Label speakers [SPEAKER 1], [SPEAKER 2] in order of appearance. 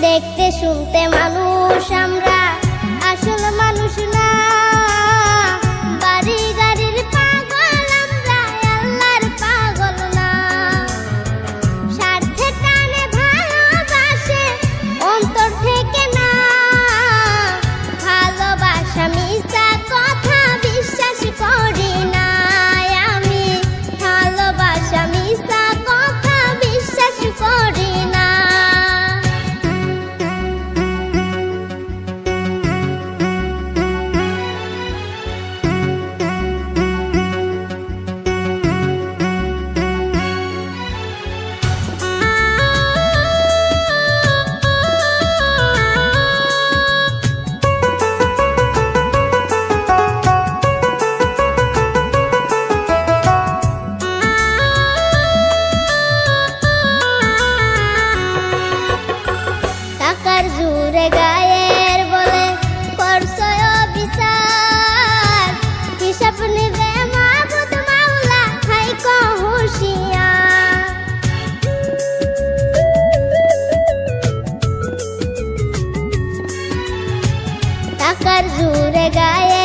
[SPEAKER 1] দেখতে শুনতে মানুষ আমরা, আসল মানুষ না। বাড়ি গাড়ির পাগল আমরা, আল্লাহর পাগল না। স্বার্থে টানে ভালোবাসে অন্তর থেকে না। ভালোবাসা মিথ্যা কথা বিশ্বাস করি না আমি। ভালোবাসা মিথ্যা কথা বিশ্বাস করি না। টাকার জোরে গায়ের বলে করছো বিচার। হিসাব নিবে মাবুদ মাওলা, থাইকো হুঁশিয়ার। টাকার জোরে গায়ে